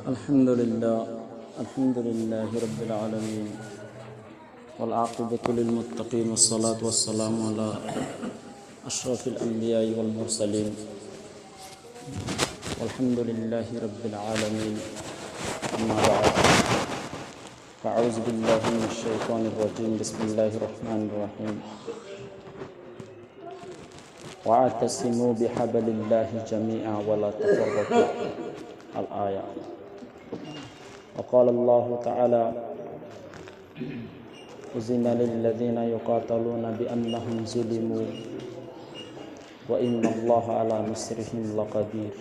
الحمد لله رب العالمين والعاقبة للمتقين والصلاة والسلام على أشرف الأنبياء والمرسلين والحمد لله رب العالمين. أما بعد، فأعوذ بالله من الشيطان الرجيم. بسم الله الرحمن الرحيم. واعتصموا بحبل الله جميعا ولا تفرقوا. الآية. وقال الله تعالى: أذن للذين يقاتلون بأنهم ظلموا وإن الله على نصرهم لقدير.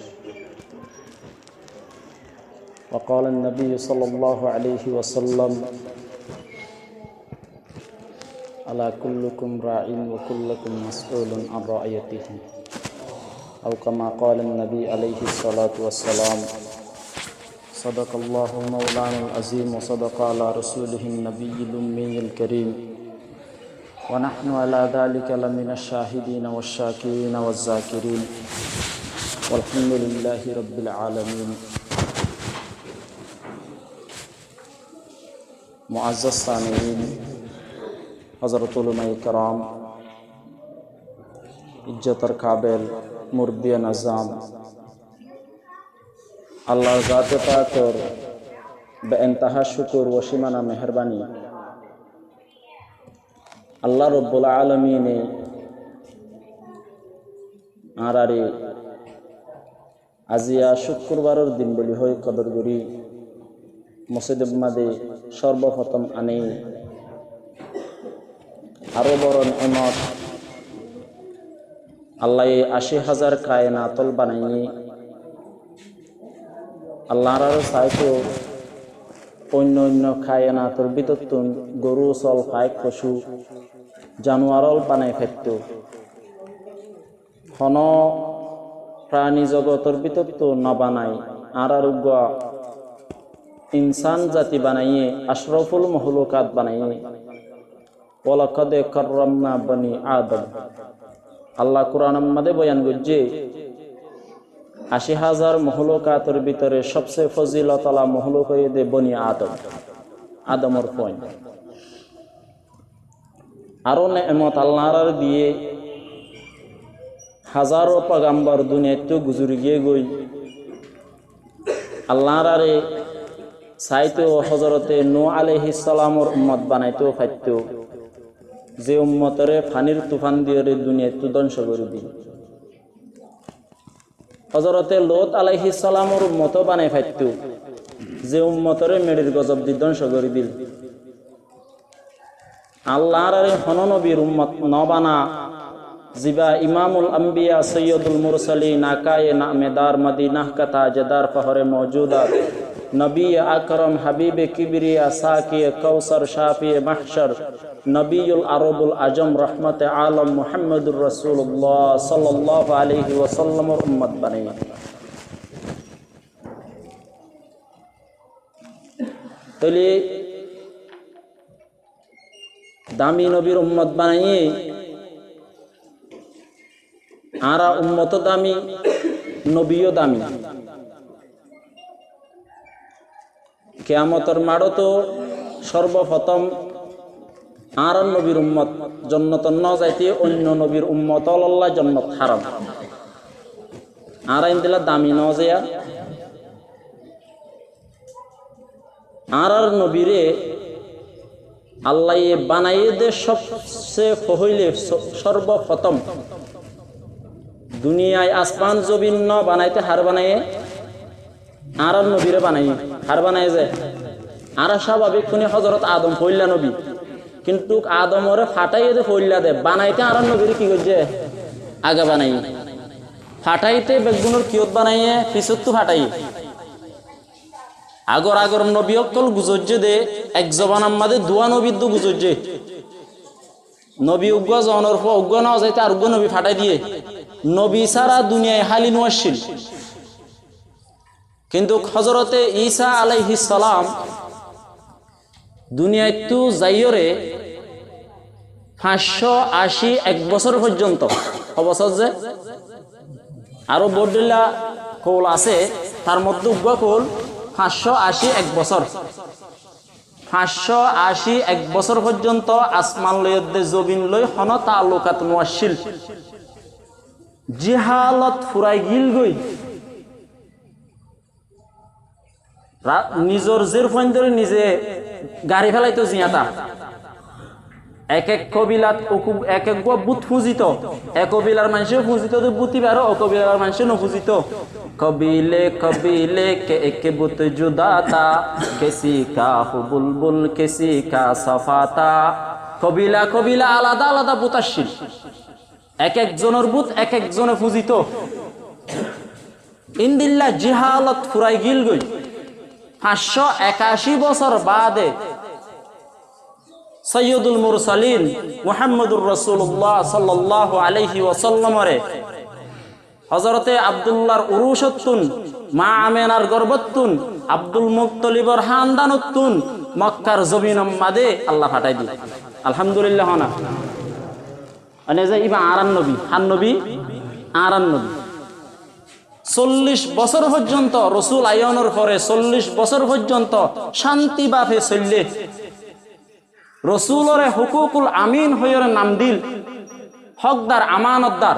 وقال النبي صلى الله عليه وسلم: ألا كلكم راع وكلكم مسؤول عن رعيته، أو كما قال النبي عليه الصلاة والسلام. صدق الله مولانا العظيم وصدق على رسوله النبي الأمي الكريم، ونحن على ذلك لمن الشاهدين والشاكرين والذاكرين، والحمد لله رب العالمين. मुअज़्ज़ज़ सामिईन, हज़रतुल उलमाए किराम, इज्जतर काबिल मुरब्बिय नज़ाम, আল্লাহ জাতে পাকের বেইনতাহা শুকর ও সীমানা মেহেরবানি, আল্লাহ রব্বুল আলামিনে আরারে আজিয়া শুক্রবারের দিন বলি হয় কদর করি মসজিদের মাঝে সর্বপ্রথম আনে আরো বড় নেমত আল্লাহ ৮০,০০০ কায়নাতল বানাইনি আল্লাহর আরো চাইতো অন্য অন্য কায়নাতর ভিতর গরু চল পাইক পশু জানোয়ারল বানাই ফেলত হন প্রাণী জগতর ভিতর তো নবানাই আর ইনসান জাতি বানাইয়ে আশরাফুল মখলুকাত বানাইয়ে ওয়ালাকাদ কাররামনা বনি আদম। আল্লাহ কোরআনের মধ্যে বয়ান করছে ৮০,০০০ মখলুকাতের ভিতরে সবচেয়ে ফজিলতওয়ালা মখলুক হয়ে দে বনি আদম, আদমর পয়েন্ট। আরো নেমত আল্লাহর দিয়ে হাজারো পয়গম্বর দুনিয়াতে গুজরি গিয়ে গই আল্লাহর চাইতো হযরতে নূহ আলাইহিস সালামর উম্মত বানাইতো ফাইতো যে উম্মতরে ফানির তুফান দিয়ে দুনিয়াতে ধ্বংস করে দিল। হযরতে লূত আলাইহিস সালামর উম্মত বানাই ফাইতো যে উম্মতরে মেডির গজব দিয়ে ধ্বংস করে দিল। আল্লাহর হন নবীর উম্মত নবানা জিবা ইমামুল আম্বিয়া সৈয়দুল মুরসালিন আকায়ে নামেদার মদিনাহ কা তাজদার ফহরে মওজুদাত নবী আকরম হাবিবে কিবরিয়া সাকিয়ে কৌসর শাফিয়ে মাহশর নবীউল আরবুল আজম রহমতে আলম মুহাম্মদুর রাসূলুল্লাহ সাল্লাল্লাহু আলাইহি ওয়াসাল্লামের উম্মত বানাই। তাহলে দামি নবীর উম্মত বানাইয়ে আরা উম্মত দামি, নবীও দামি। কিয়ামতের মাড়ো তো সর্বপ্রথম আর নবীর উম্মত জান্নাত ন যাইতে অন্য নবীর উম্মত আল্লাহ জান্নাত হারাম। আর ইনদিলা দামি ন যায় আর নবীরে আল্লাহ বানাইয়ে দে সবচেয়ে ফহইলে সর্বপ্রথম দুনিয়ায় আসমান জমিন ন বানাইতে হার বানাইয়ে আর নবীরে বানাই হার বানাই যায়। আর স্বাভাবিক কোন হযরত আদম ফইল্লা নবী, কিন্তু আদমরে ফাটাইয়ে দে ফইল্লা দে বানাইতে আর নবীরে কি করছে আগে বানাই ফাটাইতে বেগুনের কিয়ত বানাইয়ে পিছত তো ফাটাই আগর আগর নবী অকল গুজরছে দে এক জবানার মাঝে দুয়া নবীর দু গুজরছে নবী উগ্গা জনের পর উগ্গা না যাইতে আর উগ্গা নবী ফাটাই দিয়ে নবী সারা দুনিয়ায় হালি নোয়াশিল। কিন্তু হযরতে ঈসা আলাইহিস সালাম দুনিয়ায় তো যাইরে 581 বছর পর্যন্ত অবসর যে আরো বড়লা কৌল আছে তার মধ্যে উগ্র কৌল 581 বছর, 581 বছর পর্যন্ত আসমান লয়দ্দে জবিন লই হন তালুকাত মুয়াশিল জিহালত ফুরাই গিল গই নিজর জের ফন্দরে নিজে গাড়ি ফেলাইতো জিয়াতা এক এক কবিলাত এক এক বুত ফুজিত, এক কবিলার মানুষের ফুজিত বুতি বারো, ও কবিলার মানুষের নফুজিত। কবিলে কবিলে কে এক বুত জুদাতা, কেসি কা বুলবুল কেসি কা সফাতা। কবিলা কবিলা আলাদা আলাদা বুত আসছিল, এক একজনের বুত এক একজনে ফুজিত। ইন্দিল্লা জিহালত ফুরাই গিল গই 581 বছর বাদে সৈয়দুল মুরসালিন মুহাম্মদুর রাসূলুল্লাহ সাল্লাল্লাহু আলাইহি ওয়াসাল্লামরে হযরতে আব্দুল্লাহর উরুশতুন, মা আমেনার গর্ভতুন, আব্দুল মুত্তালিবর খানদানতুন মক্কার জমিনম মাদে আল্লাহ পাঠাই দি। আলহামদুলিল্লাহ না মানে যে ইবা আরান নবী, হান নবী আরান নবী 40 বছর পর্যন্ত রসুল আয়নের পরে 40 বছর পর্যন্ত শান্তি বাফে চললে রসুলরে হুকুকুল আমিন হইরে নাম দিল, হকদার আমানতদার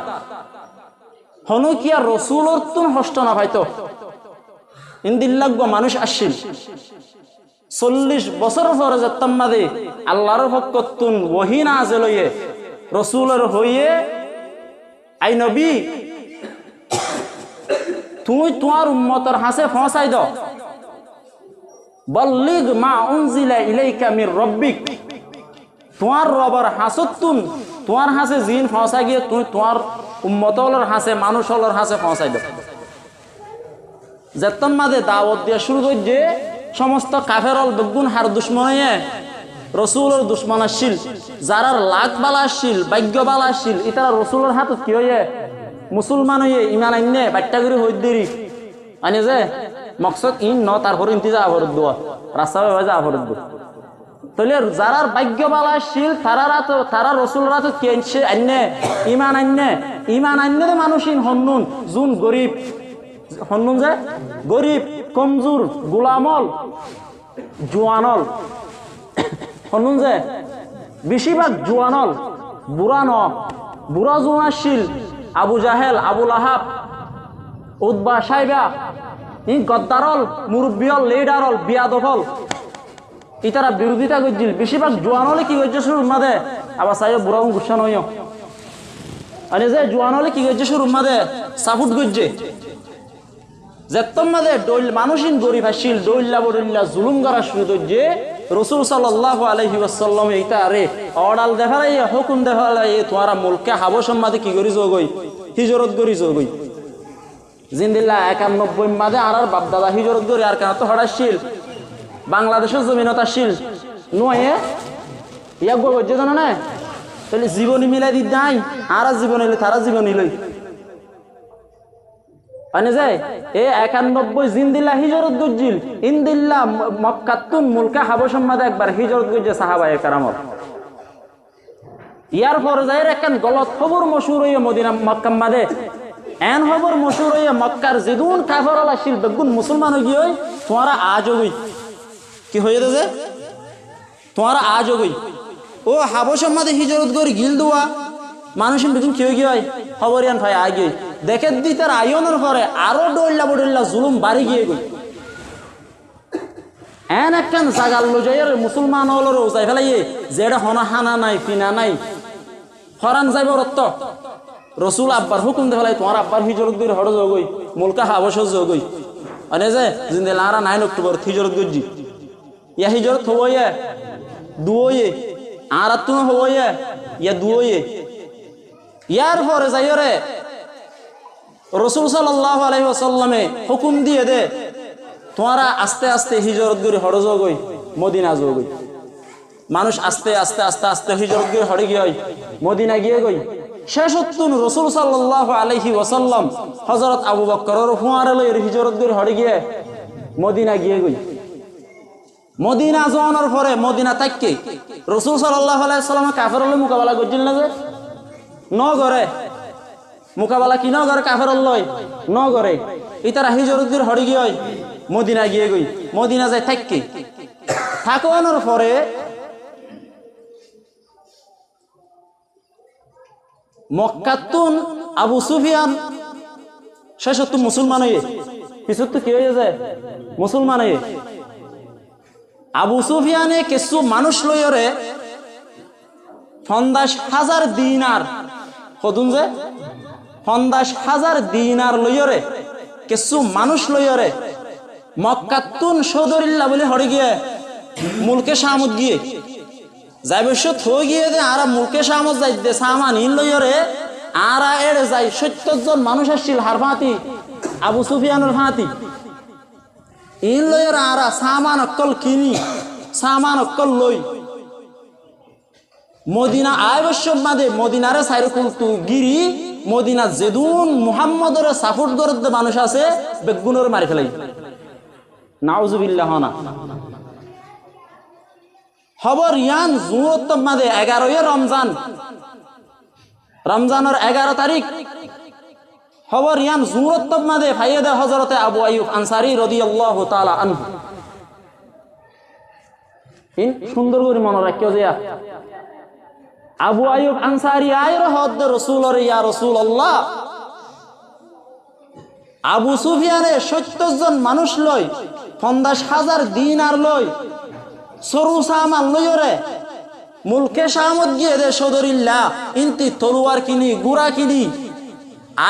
হনুকিয়া রসুলর তুন হষ্ট না ভাইতো ইন্দিল্লাগ মানুষ আসছিল। 40 বছর পরে যেতাম্মাদে আল্লাহর হকতুন ওহী নাযিল হইয়ে রসুলের হইয়ে আই নবী তুই তোমার উম্মতের হাসে পৌঁছাই দাও, বল্লিগ মা উনজিলা ইলাইকা মির রব্বিক, তোমার রবের হাসতুন তোমার হাসে জিন পৌঁছাই গিয়ে তুই তোমার উম্মতর হাসে মানুষের হাসে পৌঁছাই দাও। যেতন মাদে দাওয়াত দিয়া শুরু করে যে সমস্ত কাফেরল বেগুন হার দুশ্মনে রসুলের দুশ্মন আসছিল, যারার লাখ বালা আসছিল ভাগ্য বালা আসছিল, ইতারা রসুলের হাতত কি হয়ে মুসলমান হয়ে ইমান আইনে বাট্টা করে হই দেরি আনে যে মকসদ ইন ন তারপর ইন্তিজা আভরত দোয়া রাস্তা যা আভরত দো তাহলে যারার ভাগ্য বালা আসছিল তারা রসুলরা তো কি আনছে আইনে ইমান আইনে, ইমান আইনে মানুষিন হন্নুন জুন গরিব হন্নুন যে গরিব কমজোর গোলামল জোয়ানল হন্নুন যে বেশিরভাগ জোয়ানল বুড়া ন বুড়া জোয়ান আসছিল আবু জাহেল আবুল আহাব উদ্বা সাইবা ই গদ্দারল মুরব্বিয়ল লিডারল বিয়াদফল ইতারা বিরোধিতা করছিল। বেশিরভাগ জোয়ানলে কি করছে শুরু মাদে আবার সাইব বুড়াও গুসা নয় আনে যে জোয়ানলে কি করছে শুরু মাদে সাপোর্ট করছে যেতম মাদে ডইল মানুষিন গরিব আসছিল ডইল্লা বড়িল্লা জুলুম করা শুরু করছে। রসুল সাল্লাল্লাহু আলাইহি ওয়াসাল্লাম এইটা আরে অর্ডাল দেখালাই হুকুম দেখালাই তোমারা মুলকে হাবশম মাদে কি করি যোগই হিজরত করি যোগই জিন্দিল্লা 91 মাদে আর বাপদাদা হিজরত করি আর কেন তো হড়াছিল বাংলাদেশের জমিনত আসছিল নয় ইয়াক গজ্জে জানো না তাহলে জীবনী মিলাই দি নাই আর জীবন হইলে তারা জীবন হইল আনে যায় এ 91 জিন্দিল্লা হিজরত গজ্জিল ইনদিল্লা মক্কাতুন মুলকা হাবশম মাদে একবার হিজরত গজ্জে সাহাবায়ে কেরামত ইয়ার পরে যায় একখান গলত খবর মশহুর হইয়া মদিনা মক্কা মাদে এন খবর মশহুর হইয়া মক্কার যেগুন কাফেরল আসছিল বেগুন মুসলমান হই গই তোমারা আজ হই কি হয়ে যে তোমারা আজ হই ও হাবশম মাদে হিজরত করে গিল দুয়া মানুষ বেগুন কি হয়ে গিয়ে খবরিয়ান ভাই আগে দেখে দি তার আয়নের পরে আরো ডইল্লা বডইল্লা জুলুম বাড়ি গিয়ে গই এন একখান জাগাল লজাইয়ের মুসলমান হলোর যাই ফেলাইয়ে যেটা হনা হানা নাই ফিনা নাই হরান যাইব রত্ত রসুল আব্বার হুকুম দে ফেলাই তোমার আব্বার হিজরত করে হড় যোগই মুলকা হাবশ যোগই আনে যে জিন্দে লারা 9 অক্টোবর হিজরত গজ্জি ইয়া হিজরত হইয়ে দুয়ে আর তুমি হইয়ে ইয়া দুয়ে ইয়ার পরে যাইরে রসুল সাল্লাল্লাহু আলাইহি ওয়াসাল্লামে হুকুম দিয়ে দে তোমারা আস্তে আস্তে হিজরত করে হড় যোগই মদিনা যোগই মানুষ আস্তে আস্তে আস্তে আস্তে হিজরত করে হড়ে গিয়ে মদিনা গিয়ে গই শেষতুন রসুল সাল্লাল্লাহু আলাইহি ওয়াসাল্লাম হযরত আবু বকরের হুয়ারে লই হিজরত করে হড়ে গিয়ে মদিনা গিয়ে গই মদিনা যাওয়ার পরে মদিনা তাককে রসুল সাল্লাল্লাহু আলাইহি ওয়াসাল্লাম কাফেরল মোকাবেলা করছিল না যে ন করে মোকাবেলা কি ন করে কাফেরল লই ন করে ইতারা হিজরত করে হড়ে গিয়ে মদিনা গিয়ে গই মদিনা যায় থাকি থাকানোর পরে মক্কাতুন আবু সুফিয়ান শেষত তো মুসলমান হয়ে পিছত তো কি হয়ে যায় মুসলমান হয়ে আবু সুফিয়ানে কিছু মানুষ লইরে 50,000 দিনার কদুন যে 50,000 দিনার লইরে কিছু মানুষ লইরে মক্কাতুন সদরিল্লাহ বলে হরে গিয়ে মুলকে শামত গিয়ে যাইবস্য থো গিয়ে দে আর মুলকে শামত যাই দে সামান ইন লইরে আর এড়ে যাই 70 জন মানুষ আসছিল হারফাতি আবু সুফিয়ানের ফাতি ইন লইরে আর সামান অকল কিনি সামান অকল লই মদিনা আয়বস্য বাদে মদিনারে সাইরকুল তু গিরি মদিনা জেদুন মুহাম্মদর সাফুর দরদ মানুষ আছে বেগুনের মারি ফেলাই নাউজুবিল্লাহ না খবর ইয়ান জুরত মাদে 11 রমজান রমজানের 11 তারিখ খবর ইয়ান জুরত মাদে ফাইদা হযরতে আবু আইয়ুব আনসারী রাদিয়াল্লাহু তাআলা আনহু ইন সুন্দর করে মনে রাখিও যে আবু আইয়ুব আনসারী আয়র হদ রাসূলর ইয়া রাসূলুল্লাহ আবু সুফিয়ানে 70 জন মানুষ লই 50,000 দিনার লই সরু সামান লইরে মুলকে শামত গিয়ে দে সদরিল্লাহ ইনতি তলোয়ার কিনি গুড়া কিনি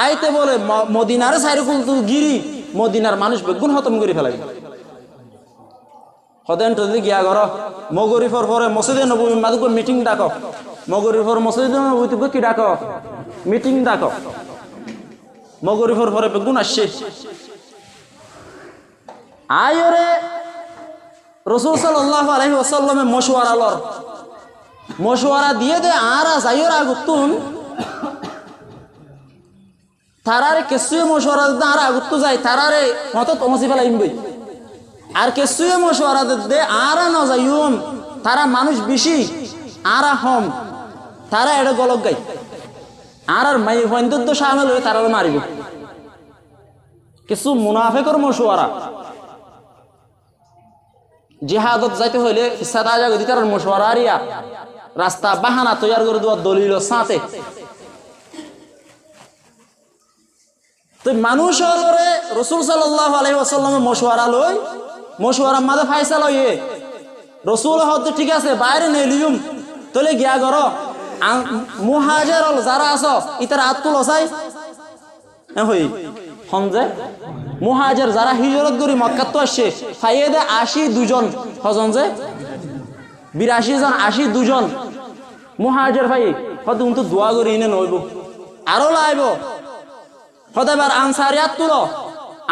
আইতে বলে মদিনার সাইরকুল তু গিরি মদিনার মানুষ বেগুন খতম করে ফেলাই হদেন তো গিয়া ঘর মগরিফর পরে মসজিদে নববী মাদুক মিটিং ডাকো মগরিফর মসজিদে নববী তুকে কি ডাকো মিটিং ডাকো মগরিফর পরে বেগুন আসছে আয়রে রাসূল সাল্লাল্লাহু আলাইহি ওয়াসাল্লামে মশওয়ারা দিয়ে দে আরা যাইর আগুতুন তারারে কেসুয়ে মশওয়ারা দে আরা আগুতু যাই তারারে মত তমসি ফেলাইম বই আর কেসুয়ে মশওয়ারা দে আরা ন যাইউম তারা মানুষ বেশি আরা হম তারা এড়ে গলক গাই আর মাই হইন্দত শামিল হয়ে তারা মারিব কিছু মুনাফিকর মশওয়ারা জিহাদত যাইতে হইলে সাদা জায়গা দিতে আর মশওয়ারা আরিয়া রাস্তা বাহানা তৈয়ার করে দেওয়ার দলিল সাথে তো মানুষ হলরে রাসূল সাল্লাল্লাহু আলাইহি ওয়াসাল্লামে মশওয়ারা মাঝে ফায়সালা হইয়ে রাসূল হদ ঠিক আছে বাইরে নেলিয়ম তলে গিয়া করো মুহাজির যারা আছো ইতার আতুল ওসাই হই হনজে মুহাজির যারা হিজরত করি মক্কা তো আসছে ফাইদে 82 জন হজন যে 82 জন 82 জন মুহাজির ভাই কত উনতো দোয়া করি ইনে নইব আরো লাইব কতবার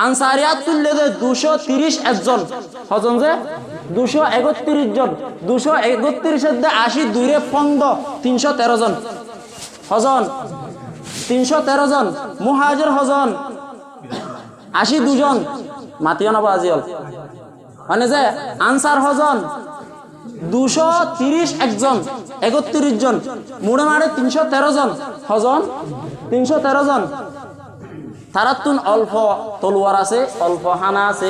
আনসারিয়াত তুললে যে 230 একজন হজন যে 231 জন 231 এর দে 82 রে 15 313 জন হজন 313 জন মুহাজির হজন 82 জন মাতিও না বাজিল মানে যে আনসার হজন 230 একজন 31 জন মুড়ে মারে 313 জন হজন 313 জন তারাতুন অল্প তলোয়ার আছে অল্প হানা আছে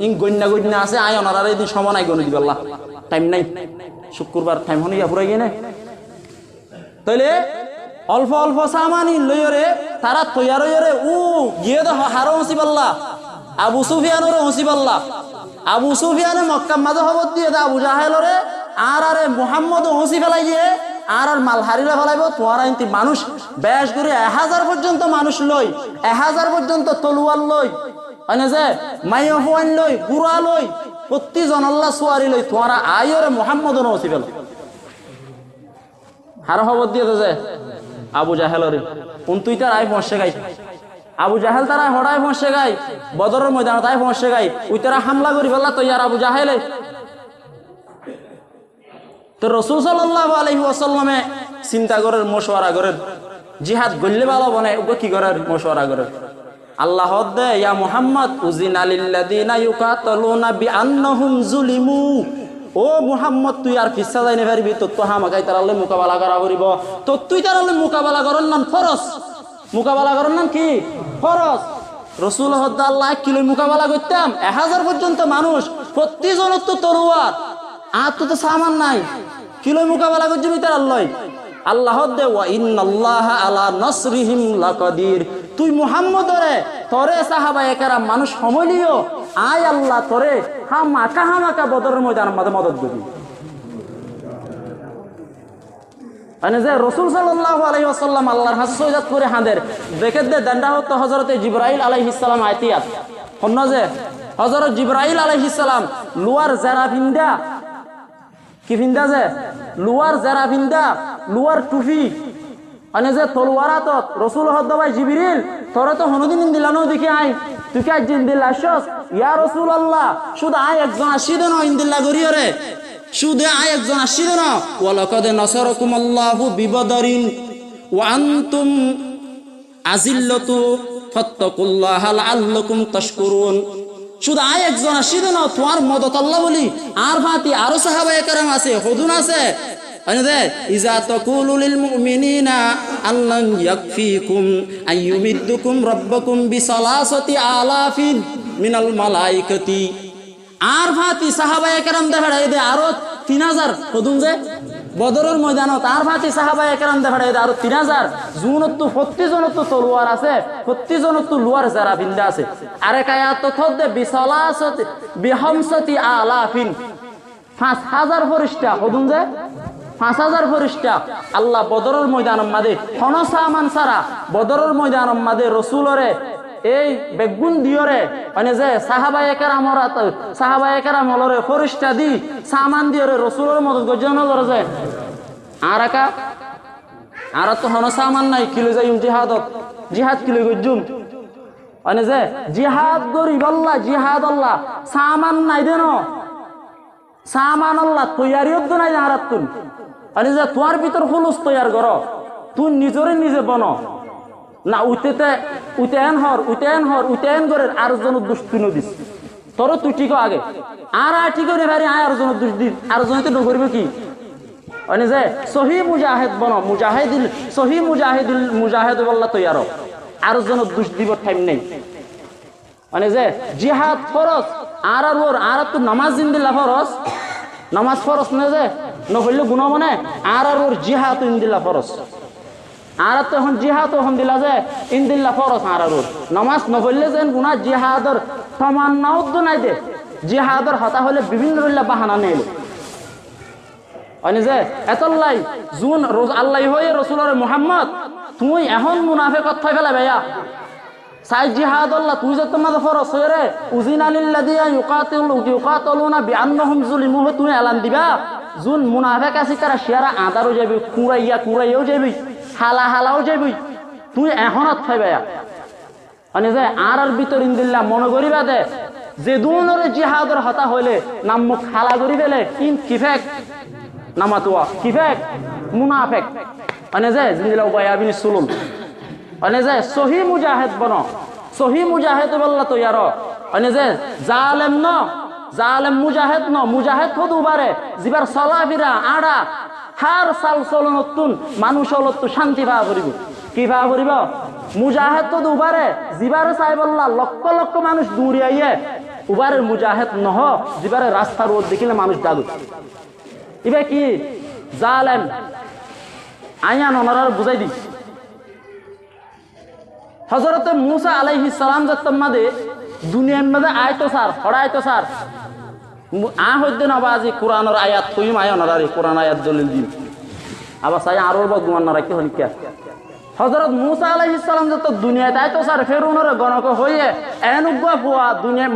ইন গন্যা আছে আয় ওনারা এই সময় গণ দিব আল্লাহ টাইম নাই শুক্রবার টাইম হনিয়া পুরাই গেনে তাইলে অল্প অল্প সামানি লইরে তারা তৈয়ার হইরে গিয়ে তো হারো হসিবাল্লাহ আবু সুফিয়ানের হসিবাল্লাহ আবু সুফিয়ানে মক্কা মাঝে খবর দিয়ে আবু জাহেলরে আর মুহাম্মদ হসি ফেলাই গিয়ে আর মাল হারিলে ফেলাইব তোমার আইনটি মানুষ বেশ করে 1000 পর্যন্ত মানুষ লই 1000 পর্যন্ত তলোয়ার লই মানে যে মাইয়া ফুয়ান লই গুড়া লই প্রতিজন আল্লাহ সুয়ারি লই তোমার আইরে মুহাম্মদ হসি ফেল হারো খবর দিয়ে যে আবু জাহেলরে তুই তার আই পৌঁছে গাই আবু জাহেল তারা হড়াই পৌঁছে গাই বদরের ময়দানে তাই পৌঁছে গাই ওই তারা হামলা করি ফেললা তো ইয়ার আবু জাহেলে তো রাসূল সাল্লাল্লাহু আলাইহি ওয়াসাল্লামে চিন্তা করেন মশওয়ারা করেন জিহাদ গল্লে ভালো বনে ওকে কি করেন মশওয়ারা করেন আল্লাহ দে ইয়া মুহাম্মদ উজিনা লিল্লাযিনা ইউকাতালুনা বিআন্নাহুম যুলিমু ও মুহাম্মদ তুই আর ফিসা যাইনে পারবি তো হামাকাই তারালে মোকাবেলা করা করিব তো তুই তারালে মোকাবেলা করার নাম ফরজ মোকাবেলা করার নাম কি ফরজ রসুল হদ্দা আল্লাহ কিলো মোকাবেলা করতাম 1000 পর্যন্ত মানুষ, প্রতিজনের তো তরোয়ার, আর তো সামান নাই, কিলো মোকাবেলা করছি তার আল্লাহ। আল্লাহ দে ওয়া ইন্নাল্লাহা আলা নাসরিহিম লাকাদির। তুই মুহাম্মদরে তরে সাহাবায়ে কেরাম মানুষ সমলিও আয় আল্লাহ তরে হামাকা বদরের ময়দান আমাদের মদদ দিবি। মানে যে রাসূল সাল্লাল্লাহু আলাইহি ওয়াসাল্লাম আল্লাহর হাসে সৈয়দ করে হাঁদের দেখে দে দান্ডা হতো হযরতে জিবরাইল আলাইহিস সালাম আয়াতিয়াত হন্ন যে হযরত জিবরাইল আলাইহিস সালাম লুয়ার জারা ভিন্দা কি ভিন্দা যে লুয়ার জারা ভিন্দা লুয়ার টুফি মানে যে তলোয়ারাত রাসূল হদ্দাবাই জিবরিল তোরে তো হনদিন দিলানো দেখি আই তুই কে জিন্দিল আশস ইয়া রাসূলুল্লাহ শুধু আই একজন আসিদেন ইন্দিল্লাহ গরিয়রে শুধু আয় একজন আসছিল না ওয়ালাকাদ নাসারাকুমুল্লাহু বিবদরিন ওয়া আনতুম আজিল্লাতু ফাত্তাকুল্লাহা লাআল্লাকুম তাশকুরুন। শুধু আয় একজন আসছিল না তোমার মদত আল্লাহ বলি আর ভাতি আরো সাহাবায়ে কেরাম আছে হুদুন আছে আনে ইজা তাকুলু লিল মুমিনিনা আল্লান ইয়াকফিকুম আইয়ুমিদ্দুকুম রাব্বুকুম বিসালাসাতি আলাফিন মিনাল মালাইকাতি। আর ভাতি সাহাবায়ে কেরাম দেখাড়াই দে আরো 3000 হদুন যে বদরের ময়দানত আর ভাতি সাহাবায়ে কেরাম দেখাড়াই দে আরো 3000 জুনত প্রতিজনত তলোয়ার আছে, প্রতিজনত লুয়ার যারা বিন্দা আছে। আরেক আয়াত তো থদে বিসালাসাতি বিহামসাতি আলাফিন 5000 ফেরেশতা হদুন যে 5000 ফেরেশতা আল্লাহ বদরের ময়দানের মাঝে হনসামান সারা বদরের ময়দানের মাঝে রাসূলরে এই বেগুন দিয়রে মানে যে সাহাবায়ে কেরাম হলরে ফেরেশতা দি সামান দিয়রে রাসূলের মদদ গজন লরে যে আর তো হন সামান নাই কিলো যাইম জিহাদ কিলো গজুম মানে যে জিহাদ গরিব আল্লাহ জিহাদ আল্লাহ সামান নাই দেন সামান আল্লাহ তৈয়ারিয়ত নাই আরাতুন মানে যে তোমার ভিতর খুলুস তৈয়ার কর তুই নিজরে নিজে বন না উতেন করে আর জন দুষ্টি নদিস তোর তুই ঠিক আগে আর ঠিক রে ভাই আর জন দুষ দিস আর জন তো নগরিবে কি মানে যে সহি মুজাহিদ বন মুজাহিদ বল্লা তৈয়ার আর জন দুষ দিব টাইম নেই মানে যে জিহাদ ফরজ আর তো নামাজ জিন্দিল্লা ফরজ নামাজ ফরজ না যে নহলে গুণ মানে আর ওর জিহাদ ইন্দিল্লা ফরজ আর তো এখন জিহাদ এখন দিলা যে ইন্দিল্লা ফরজ আর নামাজ নবললে যেন গুণা জিহাদর সমান্নাও তো নাই দে জিহাদর হতা হলে বিভিন্ন রইলা বাহানা নেই যে এতলাই জুন রোজ আল্লাহ হয়ে রসুলের মুহাম্মদ তুই এখন মুনাফিকত থাই ফেলা ভাইয়া সাই জিহাদ আল্লাহ তুই যে তোমাদের ফরজ হয়ে রে উজিনা লিল্লাযিনা ইউকাতিলুনা বিআন্নাহুম যুলিমু তুই এলান দিবা জুন মুনাফিক আছে তারা শিয়ারা আদারও যাবি কুরাইয়াও যাবি হালাও যাবি তুই এখনত থাইবা মানে যে আর ভিতর ইন্দিল্লা মনে করিবা দে যে দুনরে জিহাদের হতা হইলে নাম মুখ হালা করি ফেলে কিফেক নামাতুয়া কিফেক মুনাফেক মানে যে জিন্দিলা উবায়াবিন সুলুল মানে যে সহি মুজাহিদ বন সহি মুজাহিদ বললা তো ইয়ার মানে যে জালেম মুজাহিদ খোদ উবারে জিবার চলাফিরা আড়া হার সাল চলনতুন মানুষ হলতো শান্তি ভাবা করিব কি ভাবা করিব মুজাহিদ তো উবারে জিবারে চাই বললা লক্ষ লক্ষ মানুষ দূরে আইয়ে উবারের মুজাহিদ নহ জিবারে রাস্তার রোড দেখিলে মানুষ দাদু ইবে কি জালেম আইয়া ননার বুঝাই দি হযরত মুসা আলাইহিস সালাম যতমাদে দুনিয়ার মধ্যে আয়তো স্যার হড়াইতো স্যার হইতে নবাজি কোরআনের আয়াত থইম আয় নারে কোরআন আয়াত দলিল দিন আবার চাই আরো বদগুমান না রাখতে হন কে হযরত মুসা আলাইহিস সালাম যত দুনিয়াতে আইতো স্যার ফেরউনের গণক হইয়ে এনুগ্য ফুয়া দুনিয়া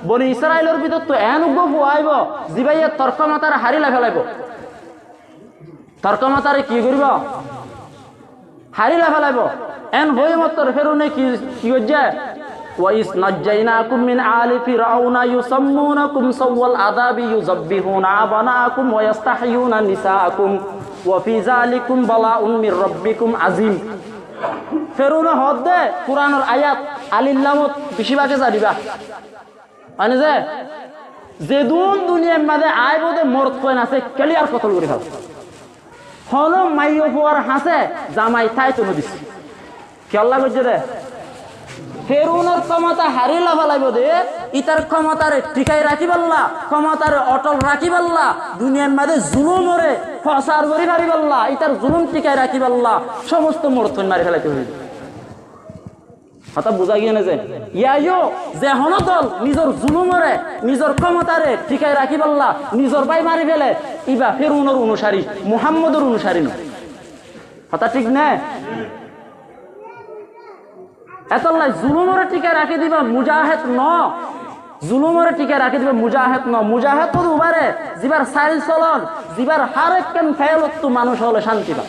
বনি ইসরাইলের ভিতর তো এনুগ্য ফুয়াইব জিবাইয়া তর্ক মাতার হারিলা ফেলাইব তর্ক মাতারে কি করিব হারিলা ফেলাইব এন হই মত ফেরউনে কি হইছে وَإِذْ نَجَّيْنَاكُمْ مِنْ آلِ فِرْعَوْنَ يُسَمُّونَكُمْ سَوْءَ الْعَذَابِ يُذَبِّحُونَ أَبْنَاءَكُمْ وَيَسْتَحْيُونَ نِسَاءَكُمْ وَفِي ذَلِكُمْ بَلَاءٌ مِنْ رَبِّكُمْ عَظِيمٌ ফেরউন হদে কুরআনের আয়াত আলিল্লামত বেশিরভাগে জানিবা মানে যে দুনিয়ার মধ্যে আইবদে মরত কইন আছে ক্লিয়ার কতল করে খাও হলো মাইও ফুয়ার হাসে জামাই তাই তো দিছি কি আল্লাহ কইছে রে ফেরুনের ক্ষমতা হারিয়ে ফেলাইব দে ইতার ক্ষমতারে টিকাই রাখি পাল্লা ক্ষমতারে অটল রাখি পাল্লা দুনিয়ার মাঝে জুলুমরে ফসার করি পারি পাল্লা ইতার জুলুম টিকাই রাখি পাল্লা সমস্ত মূর্ধন্য মারি ফেলাইতে হইবে কথা বুঝা গিয়ে যে ইয়াইও যে হনদল নিজের জুলুমরে নিজের ক্ষমতারে টিকাই রাখি পাল্লা নিজের বাই মারি ফেলে ইবা ফেরুনের অনুসারী মুহাম্মদের অনুসারী নয় কথা ঠিক না এতলাই জুলুমরে টিকে রাখি দিবা মুজাহিদ ন জুলুমরে টিকে রাখি দিবা মুজাহিদ ন মুজাহিদ তো উবারে জিবার সাইল চলন জিবার হারেক কেন ফেলত তো মানুষ হলে শান্তি পা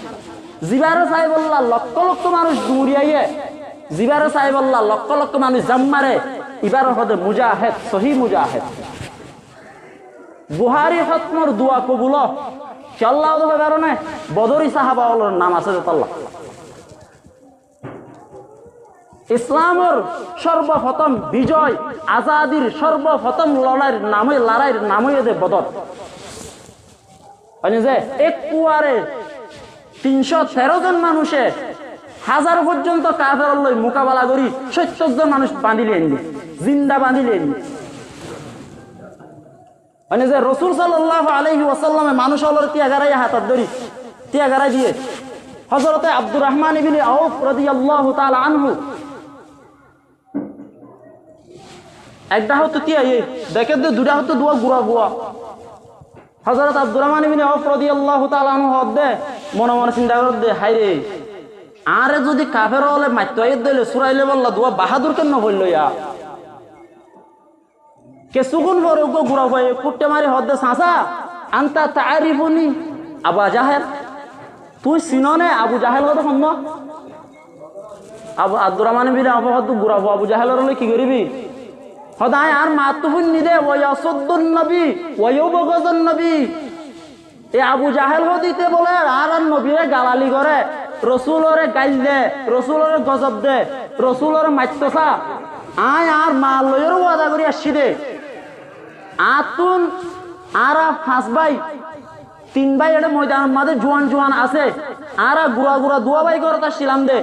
জিবারে চাই বললা লক্ষ লক্ষ মানুষ দৌড়িয়াইয়ে জিবারে চাই বললা লক্ষ লক্ষ মানুষ জাম্মারে ইবার হদে মুজাহিদ সহি মুজাহিদ বুহারি খতমর দোয়া কবুল আল্লাহ দেবে কারণে বদরি সাহাবা নাম আছে আল্লাহ ইসলামের সর্বপ্রথম বিজয় আজাদির সর্বপ্রথম লড়াইয়ের নামই এদের বদর যে এক কুয়ারে 313 জন মানুষে 1000 পর্যন্ত কাফের লই মোকাবেলা করি 70 জন মানুষ বাঁধিলেন জিন্দা বাঁধিলেন যে রসুল সাল্লাল্লাহু আলাইহি ওয়াসাল্লামে মানুষ হল তিয়াগারাই হাতত ধরি তিয়াগারাই দিয়ে হযরতে আব্দুর রহমান ইবনে আউফ রাদিয়াল্লাহু তাআলা আনহু একটা হতো তিয়া দেখে দুটা হতো দোয়া গুড়া গুয়া হযরত আব্দুর রহমান ইবনে আউফ রাদিয়াল্লাহু তাআলা আনহু হদে মনে মনে চিন্তা করতে হাই রে আরে যদি কাফের হলে মাইতয়ে দিলে সুরাইলে বললা দোয়া বাহাদুর কেন বলল ইয়া কেসুগুন বড় গুড়া ভাই কুট্টে মারি হদে সাসা আনতা তারিফুনি আবু জাহেল তুই সিননে আবু জাহেল কত কম আবু আব্দুর রহমান ইবনে আউফ হদ গুড়া আবু জাহেলের হলে কি করিবি সদায় আর মাতুহুন নিদে ওয়াসুদ্দুন নবী ওয়ায়ুবগজুন নবী এ আবু জাহেল হদিতে বলে আর নবীরে গালালি করে রসুলরে গাইল দে রসুলরে গজব দে রসুলরে মাইতসা আয় আর মা লয়ের ওয়াদা করি আসছি দে আতুন আর 5 ভাই 3 ভাই এটা ময়দানের মাঝে জোয়ান জোয়ান আছে আর গুড়া গুড়া দুয়া ভাই করতা ছিলাম দে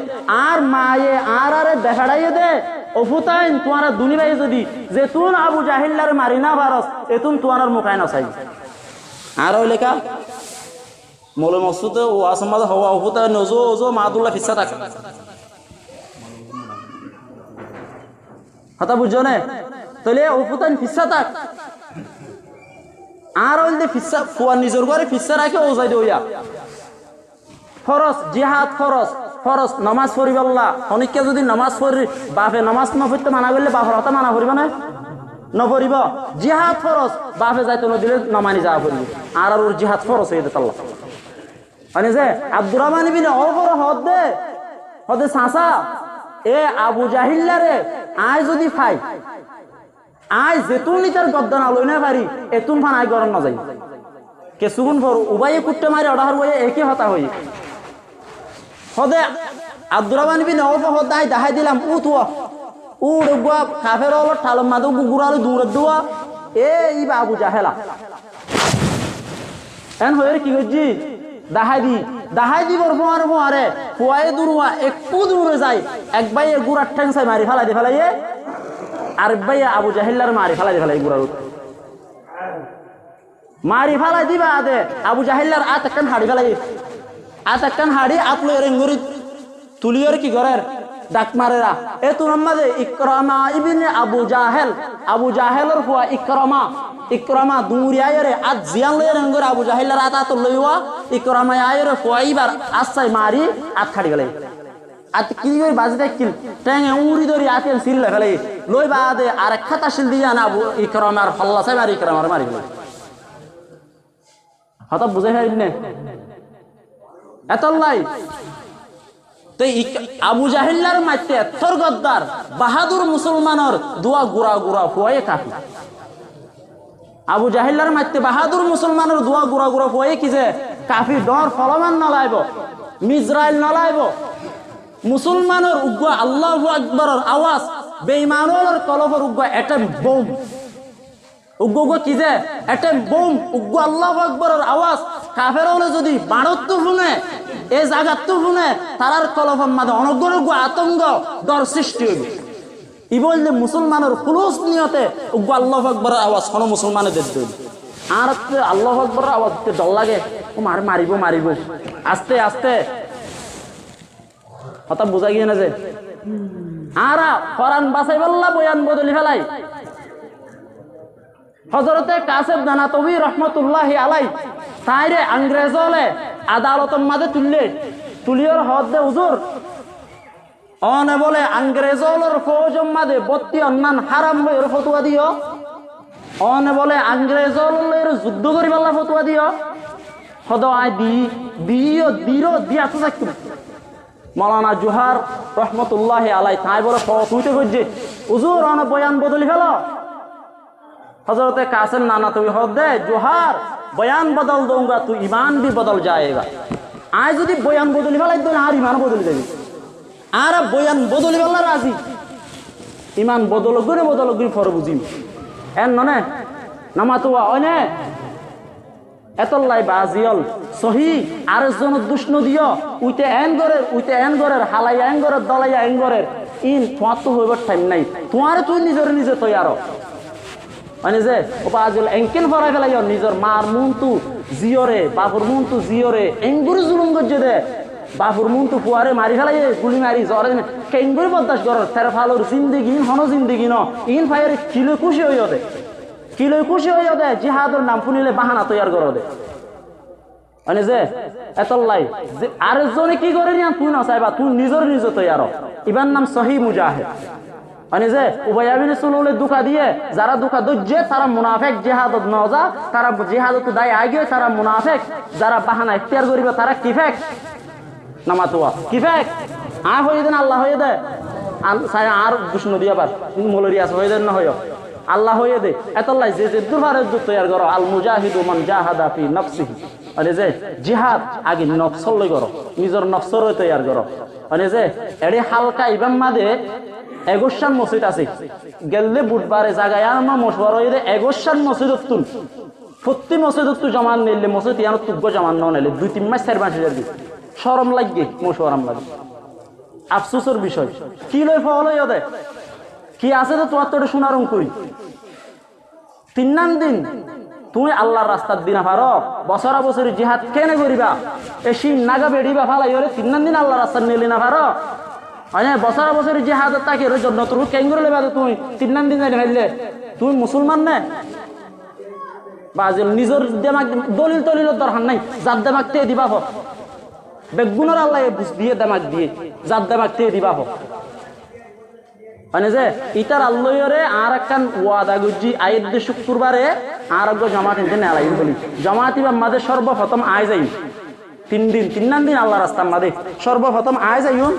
আর মায়ে আর আরে দেখাড়াইয়ে দে অফুতাইন তোমার দুনি ভাই যদি যে তুন আবু জাহিল্লার মারি না ভারস এতুন তোমার মুখায় না চাই আর ওই লেখা মৌল মসুদে ও আসমাদ হওয়া অফুতাইন নজো ওজো মাদুল্লাহ ফিসা থাকে কথা বুঝছো না তাহলে অফুতাইন ফিসা থাক আর ওই যে ফিসা ফুয়া নিজের ঘরে ফিসা রাখে ও যাই দইয়া ফরজ জিহাদ ফরজ ফরজ নামাজ পড়িব আল্লাহ অনেককে যদি নামাজ পড়ি বাপে নামাজ না পড়তে মানা করলে বাপের হাতে মানা করিব না নপড়িব জিহাদ ফরজ বাপে যাইতে নদিলে নামানি যাওয়া পড়িব আর ওর জিহাদ ফরজ হয়ে যেত আল্লাহ মানে যে আব্দুর রহমান ইবনে আউফ হদে সাসা এ আবু জাহিল্লারে আয় যদি ফাই আয় যেতুন লিটার গদ্দান আলোই না পারি এতুন ফান আয় গরম না যাই কেসুগুন ফর উবাইয়ে কুট্টে মারি অর্ডার বইয়ে একই হতা হই হদে আব্দুর রহমান ইবনে আউফ হদাই দেখাই দিলাম উঠুয়া উড়গুয়া কাফের হল ঠালম মাদু গুগুরালো দূরে দুয়া এ ইবা আবু জাহেলা এন হয়ে কি করছি দাহাই দিবর ফোয়ারে ফুয়ায়ে দূরুয়া একটু দূরে যায় এক ভাই গুড়ার ঠ্যাং চাই মারি ফেলাই দিয়ে ফেলাইয়ে আর ভাই আবু জাহিল্লার মারি ফেলাই দিয়ে ফেলাই গুড়ার মারি ফেলাই দিবা দে আবু জাহিল্লার আত একখান হাড়ি ফেলাই আত একখান হাড়ি আতলো রেঙ্গুরি তুলিয়র কি ঘরের ডাক মারেরা এ তুর মাঝে ইকরামা ইবনে আবু জাহেলের ফুয়া ইকরামা দুরিয়ায়রে আজ জিয়ান লয়ে রঙ্গর আবু জাহিল্লার আত আত লইওয়া ইকরামা আয়রে ফুয়া ইবার আসাই মারি আত খাড়ি গেলে আত কি ওই বাজতে কিল ট্যাঙ্গে উড়ি ধরি আতে সিল ফেলে লই বাদে আর খাতা সিল দিয়া না আবু ইকরামার হল্লা সাই মারি ইকরামার মারি হতা বুঝাই হাইনে এতলাই তো আবু জাহিল্লার মাইতে এথর গদ্দার বাহাদুর মুসলমানের দোয়া গুড়া গুড়া ফুয়ায়ে কাফি আবু জাহিল্লার মাইতে বাহাদুর মুসলমানের দোয়া গুড়া গুড়া ফুয়ায়ে কি যে কাফি ডর ফলমান নলাইব মিজরাইল নলাইব মুসলমানের উগ্র আল্লাহু আকবরের আওয়াজ বেঈমানের কলবের উগ্র একটা বোম উগ্র কি যে একটা বোম উগ্র আল্লাহু আকবরের আওয়াজ কাফের হলে যদি বাড়ত শুনে এই জায়গাত শুনে তারার কলবের মাঝে অনগ্রহ আতঙ্ক ডর সৃষ্টি হইবে ই বললে মুসলমানের খুলুস নিয়তে আল্লাহু আকবার আওয়াজ কোনো মুসলমানে দেখতে আর আল্লাহু আকবার আওয়াজ দিতে ডর লাগে ও মারিব আস্তে আস্তে কথা বোঝা গিয়ে না যে আর কোরআন বাছাই বললা বয়ান বদলি ফেলাই হযরতে কাসেম নানাতবি রহমাতুল্লাহি আলাই তাইরে ইংরেজ হলে আদালতের মাঝে তুলিয়র হদ দে হুজুর অনে বলে ইংরেজ হলের ফৌজের মাঝে বত্তি অন্যান হারাম হয়ে ফতোয়া দিও অনে বলে ইংরেজ হলের যুদ্ধ করি পাল্লা ফতোয়া দিও হদ আই দিও দিয়া তো থাকতো মৌলানা জোহার রহমতুল্লাহি আলাই তাই বলে তুইতে করছে হুজুর অনে বয়ান বদলি ফেলো हजरत कासिम नाना तुम हदे जोहार बयान बदल दूंगा तू ईमान भी बदल जाएगा आज यदि बयान बदली फेलाई तो आर ईमान बदल जाबे आर बयान बदली फेला राजी ईमान बदल गुने फर बुझिम एन नने नामातुआ ओने एतल्लाई बाजियल सही आर जन दुष्ण दियो उइते एन गरे हालाया एन गरे दलाया एन गरे इन तुआ तो होइबर टाइम নাই तुआरे तुई নিজে তৈয়ারো মানে যে উপাজল এঙ্কেল ফরাই ফেলাইও নিজের মার মুন্তু জিওরে বাপুর মুন্তু জিওরে এঙ্গুরি জুলুম গজ্জে দে বাপুর মুন্তু ফুয়ারে মারি ফেলাই গুলি মারি জ্বরে কেঙ্গুরি বদাস কর তের ফালোর জিন্দেগি হন জিন্দেগি ন ইন ফায়ারে কিলো খুশি হইও দে জিহাদের নাম শুনিলে বাহানা তৈয়ার করো দে মানে যে এতলাই যে আরেকজনে কি করে নিয়া তুই না চাইবা তুই নিজে তৈয়ার ইবার নাম সহি মুজাহিদ মানে যে উবাইয়াবিনে সুলুলে দুকা দিয়ে যারা দুকা দজ্জে তারা মুনাফিক জিহাদত নজা তারা জিহাদত দায় আগে তারা মুনাফিক যারা বাহানা ইখতিয়ার করিবে তারা কিফেক নামাতুয়া কিফেক হয়ে দেন আল্লাহ হয়ে দে আর দুষ্ণ দিয়া পার মলরি আছে হয়ে দেন না হয় আল্লাহ হয়ে দে এতলাই যে দুর্বারে তৈয়ার করো আল মুজাহিদু মান জাহাদা ফি নফসিহি মানে যে জিহাদ আগে নফসল লই করো নিজের নফসর তৈয়ার করো মানে যে এড়ে হালকা ইবাম মাদে এগোশান মসজিদ আছে গেলে বুধবারে জায়গায় আমার মশওয়ার হয়ে এগোশান মসজিদত তুল প্রতি মসজিদত তু জমান নিলে মসজিদ ইয়ানো তুগ্গ জমান নিলে 2-3 মাস 4 মাস যাবি শরম লাগে মশওয়ারাম লাগে আফসোসের বিষয় কি লই ফল হয়ে দে কি আছে তো তোর তোরে শোনারম কই 3 দিন তুই আল্লাহর রাস্তার দিনা পারো বছরা বছর জিহাদ কেনে করিবা এসি নাগা বেড়িবা ফালাই ওরে 3 দিন আল্লাহর রাস্তা নিলি না পারো মানে বছর বছর জিহাদ তাকে জন্য তোর কেঙ্গুর লেবা তুই 3 দিন যাই ফেললে তুই মুসলমান না বাজিল নিজের দেমাগ দলিলের দরকার নাই জাত দেমাগ তে দিবা হ বেগুনের আল্লাহ বুঝ দিয়ে দেমাগ দিয়ে জাত দেমাগ তে দিবা হ মানে যে ইতার আল্লাহরে আর একখান ওয়াদা গুজি আইদ শুক্রবারে আর এক জামাত এনে নেলাই বলি জামাতি বা মাঝে সর্বপ্রথম আয় যাই 3 দিন আল্লাহ রাস্তা মাঝে সর্বপ্রথম আয় যাইউন